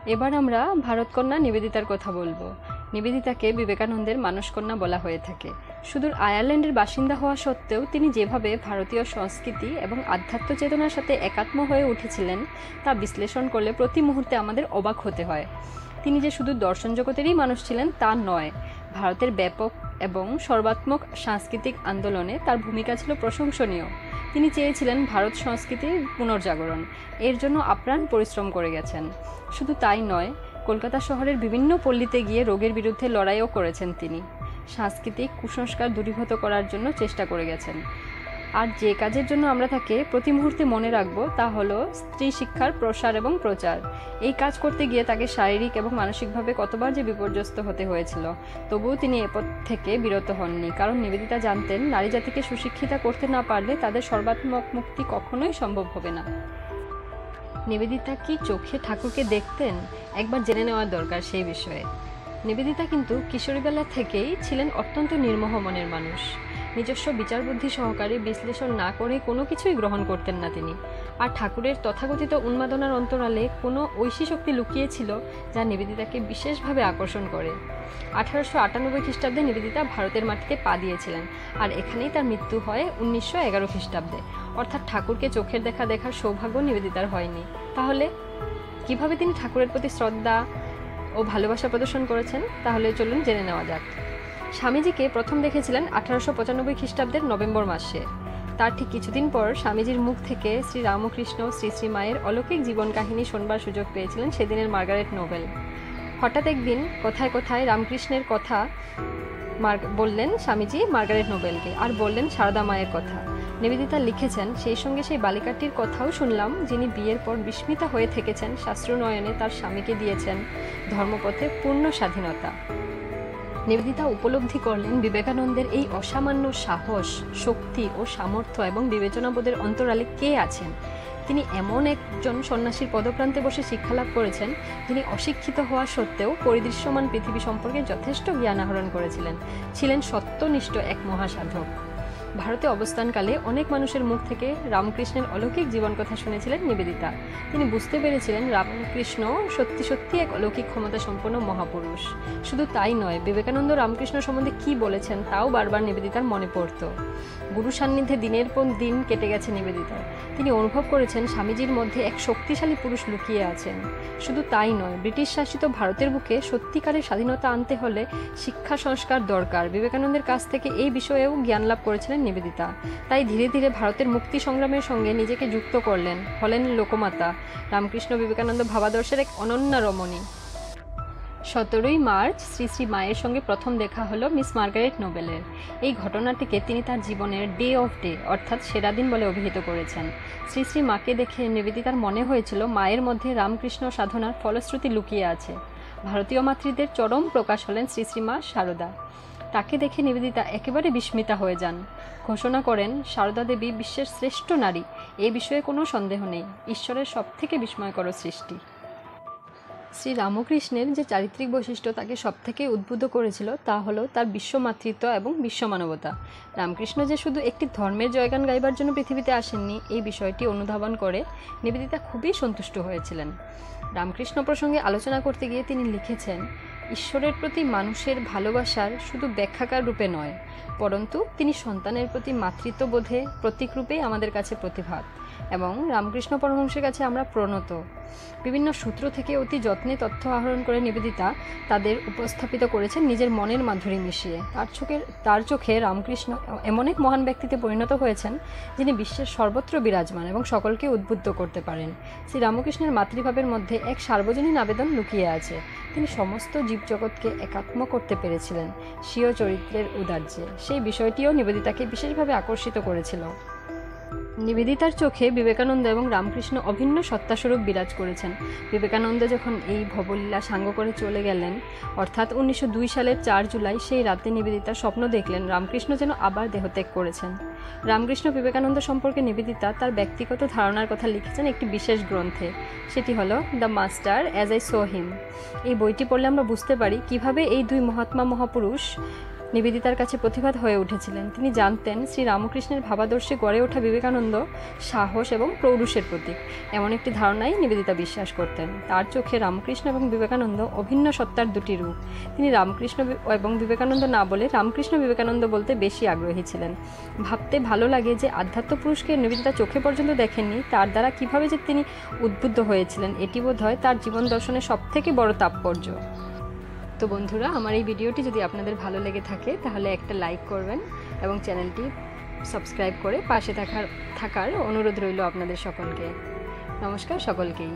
এবার আমরা ভারতকন্যা নিবেদিতার কথা বলবো। নিবেদিতাকে বিবেকানন্দের মানসকন্যা বলা হয়ে থাকে। সুদূর আয়ারল্যান্ডের বাসিন্দা হওয়া সত্ত্বেও তিনি যেভাবে ভারতীয় সংস্কৃতি এবং আধ্যাত্ম চেতনার সাথে একাত্ম হয়ে উঠেছিলেন তা বিশ্লেষণ করলে প্রতি মুহূর্তে আমাদের অবাক হতে হয়। তিনি যে শুধু দর্শন জগতেরই মানুষ ছিলেন তা নয়, ভারতের ব্যাপক এবং সর্বাত্মক সাংস্কৃতিক আন্দোলনে তার ভূমিকা ছিল প্রশংসনীয়। তিনি চেয়েছিলেন ভারত সংস্কৃতির পুনর্জাগরণ, এর জন্য আপ্রাণ পরিশ্রম করে গেছেন। শুধু তাই নয়, কলকাতা শহরের বিভিন্ন পল্লীতে গিয়ে রোগের বিরুদ্ধে লড়াইও করেছেন তিনি। সাংস্কৃতিক কুসংস্কার দূরীভূত করার জন্য চেষ্টা করে গেছেন। আর যে কাজের জন্য আমরা তাকে প্রতি মুহূর্তে মনে রাখবো তা হলো স্ত্রী শিক্ষার প্রসার এবং প্রচার। এই কাজ করতে গিয়ে তাকে শারীরিক এবং মানসিকভাবে কতবার যে বিপর্যস্ত হতে হয়েছিল, তবুও তিনি এ পথ থেকে বিরত হননি। কারণ নিবেদিতা জানতেন, নারী জাতিকে সুশিক্ষিতা করতে না পারলে তাদের সর্বাত্মক মুক্তি কখনোই সম্ভব হবে না। নিবেদিতা কি চোখে ঠাকুরকে দেখতেন? একবার জেনে নেওয়া দরকার সেই বিষয়ে। নিবেদিতা কিন্তু কিশোরীবেলা থেকেই ছিলেন অত্যন্ত নির্মোহ মনের মানুষ। নিজস্ব বিচার বুদ্ধি সহকারে বিশ্লেষণ না করে কোনো কিছুই গ্রহণ করতেন না তিনি। আর ঠাকুরের তথাকথিত উন্মাদনার অন্তরালে কোনো ঐশী শক্তি লুকিয়ে ছিল যা নিবেদিতাকে বিশেষভাবে আকর্ষণ করে। 1898 খ্রিস্টাব্দে নিবেদিতা ভারতের মাটিতে পা দিয়েছিলেন, আর এখানেই তার মৃত্যু হয় 1911 খ্রিস্টাব্দে। অর্থাৎ ঠাকুরকে চোখের দেখা দেখার সৌভাগ্য নিবেদিতার হয়নি। তাহলে কিভাবে তিনি ঠাকুরের প্রতি শ্রদ্ধা ও ভালোবাসা প্রদর্শন করেছেন, তাহলে চলুন জেনে নেওয়া যাক। স্বামীজিকে প্রথম দেখেছিলেন 1895 খ্রিস্টাব্দের নভেম্বর মাসে। তার ঠিক কিছুদিন পর স্বামীজির মুখ থেকে শ্রী রামকৃষ্ণ শ্রী শ্রী মায়ের অলৌকিক জীবন কাহিনী শোনবার সুযোগ পেয়েছিলেন সেদিনের মার্গারেট নোবেল। হঠাৎ একদিন কথায় কথায় রামকৃষ্ণের কথা বললেন স্বামীজি মার্গারেট নোবেলকে, আর বললেন সারদা মায়ের কথা। নিবেদিতা লিখেছেন, সেই সঙ্গে সেই বালিকাটির কথাও শুনলাম যিনি বিয়ের পর বিস্মিতা হয়ে থেকেছেন, শাস্ত্রনয়নে তার স্বামীকে দিয়েছেন ধর্মপথে পূর্ণ স্বাধীনতা। নিবেদিতা উপলব্ধি করলেন বিবেকানন্দের এই অসামান্য সাহস, শক্তি ও সামর্থ্য এবং বিবেচনাবোধের অন্তরালে কে আছেন। তিনি এমন একজন সন্ন্যাসীর পদপ্রান্তে বসে শিক্ষালাভ করেছেন, যিনি অশিক্ষিত হওয়া সত্ত্বেও পরিদৃশ্যমান পৃথিবী সম্পর্কে যথেষ্ট জ্ঞান আহরণ করেছিলেন, ছিলেন সত্যনিষ্ঠ এক মহাসাধক। ভারতে অবস্থানকালে অনেক মানুষের মুখ থেকে রামকৃষ্ণের অলৌকিক জীবন কথা শুনেছিলেন নিবেদিতা। তিনি বুঝতে পেরেছিলেন রামকৃষ্ণ সত্যি সত্যি এক অলৌকিক ক্ষমতা সম্পন্ন মহাপুরুষ। শুধু তাই নয়, বিবেকানন্দ রামকৃষ্ণ সম্বন্ধে কি বলেছেন তাও বারবার নিবেদিতার মনে পড়ত। গুরু সান্নিধ্যে দিনের পর দিন কেটে গেছে নিবেদিতার। তিনি অনুভব করেছেন স্বামীজির মধ্যে এক শক্তিশালী পুরুষ লুকিয়ে আছেন। শুধু তাই নয়, ব্রিটিশ শাসিত ভারতের বুকে সত্যিকারের স্বাধীনতা আনতে হলে শিক্ষা সংস্কার দরকার। বিবেকানন্দের কাছ থেকে এই বিষয়েও জ্ঞান লাভ করেছিলেন নিবেদিতা। তাই ধীরে ধীরে ভারতের মুক্তি সংগ্রামের সঙ্গে নিজেকে যুক্ত করলেন, হলেন লোকমাতা। রামকৃষ্ণ বিবেকানন্দ ভাবাদর্শের এক অনন্য রমণী। 17ই মার্চ শ্রী শ্রী মায়ের সঙ্গে প্রথম দেখা হলো মিস মার্গারেট নোবেলের। এই ঘটনাটিকে তিনি তার জীবনের ডে অফ ডে অর্থাৎ সেরা দিন বলে অভিহিত করেছেন। শ্রী শ্রী মাকে দেখে নিবেদিতার মনে হয়েছিল মায়ের মধ্যে রামকৃষ্ণ সাধনার ফলশ্রুতি লুকিয়ে আছে। ভারতীয় মাতৃদের চরম প্রকাশ হলেন শ্রী শ্রী মা শারদা। তাকে দেখে নিবেদিতা একেবারে বিস্মিতা হয়ে যান। ঘোষণা করেন, সারদা দেবী বিশ্বের শ্রেষ্ঠ নারী, এ বিষয়ে কোনো সন্দেহ নেই। ঈশ্বরের সবথেকে বিস্ময়কর সৃষ্টি। শ্রী রামকৃষ্ণের যে চারিত্রিক বৈশিষ্ট্য তাকে সবথেকে উদ্বুদ্ধ করেছিল তা হলো তার বিশ্বমাতৃত্ব এবং বিশ্বমানবতা। রামকৃষ্ণ যে শুধু একটি ধর্মের জয়গান গাইবার জন্য পৃথিবীতে আসেননি, এই বিষয়টি অনুধাবন করে নিবেদিতা খুবই সন্তুষ্ট হয়েছিলেন। রামকৃষ্ণ প্রসঙ্গে আলোচনা করতে গিয়ে তিনি লিখেছেন, ঈশ্বরের প্রতি মানুষের ভালোবাসার শুধু ব্যাখ্যাকার রূপে নয়, পরন্তু তিনি সন্তানের প্রতি মাতৃত্ববোধে প্রতীকরূপেই আমাদের কাছে প্রতিভাত, এবং রামকৃষ্ণ পরমহংসের কাছে আমরা প্রণত। বিভিন্ন সূত্র থেকে অতি যত্নে তথ্য আহরণ করে নিবেদিতা তাদের উপস্থাপিত করেছেন নিজের মনের মাধুরী মিশিয়ে। তার চোখে রামকৃষ্ণ এমন এক মহান ব্যক্তিতে পরিণত হয়েছেন যিনি বিশ্বের সর্বত্র বিরাজমান এবং সকলকে উদ্বুদ্ধ করতে পারেন। শ্রী রামকৃষ্ণের মাতৃভাবের মধ্যে এক সার্বজনীন আবেদন লুকিয়ে আছে। তিনি সমস্ত জীবজগৎকে একাত্ম করতে পেরেছিলেন স্বীয় চরিত্রের উদার্যে। সেই বিষয়টিও নিবেদিতাকে বিশেষভাবে আকর্ষিত করেছিল। নিবেদিতার চোখে বিবেকানন্দ এবং রামকৃষ্ণ অভিন্ন সত্তাস্বরূপ বিরাজ করেছেন। বিবেকানন্দ যখন এই ভবলীলা সাঙ্গ করে চলে গেলেন, অর্থাৎ 1902 সালের 4 জুলাই, সেই রাতে নিবেদিতা স্বপ্ন দেখলেন রামকৃষ্ণ যেন আবার দেহত্যাগ করেছেন। রামকৃষ্ণ বিবেকানন্দ সম্পর্কে নিবেদিতা তার ব্যক্তিগত ধারণার কথা লিখেছেন একটি বিশেষ গ্রন্থে। সেটি হলো the master as I saw him. এই বইটি পড়লে আমরা বুঝতে পারি কিভাবে এই দুই মহাত্মা মহাপুরুষ নিবেদিতার কাছে প্রতিবাদ হয়ে উঠেছিলেন। তিনি জানতেন শ্রী রামকৃষ্ণের ভাবাদর্শে গড়ে ওঠা বিবেকানন্দ সাহস এবং পৌরুষের প্রতীক, এমন একটি ধারণাই নিবেদিতা বিশ্বাস করতেন। তার চোখে রামকৃষ্ণ এবং বিবেকানন্দ অভিন্ন সত্তার দুটি রূপ। তিনি রামকৃষ্ণ এবং বিবেকানন্দ না বলে রামকৃষ্ণ বিবেকানন্দ বলতে বেশি আগ্রহী ছিলেন। ভাবতে ভালো লাগে যে আধ্যাত্ম পুরুষকে নিবেদিতা চোখে পর্যন্ত দেখেননি, তার দ্বারা কিভাবে যে তিনি উদ্বুদ্ধ হয়েছিলেন এটি বোধহয় তার জীবন দর্শনের সবথেকে বড় তাৎপর্য। তো বন্ধুরা, আমার এই ভিডিওটি যদি আপনাদের ভালো লেগে থাকে তাহলে একটা লাইক করবেন এবং চ্যানেলটি সাবস্ক্রাইব করে পাশে থাকার অনুরোধ রইল আপনাদের সকলকে। নমস্কার সকলকেই।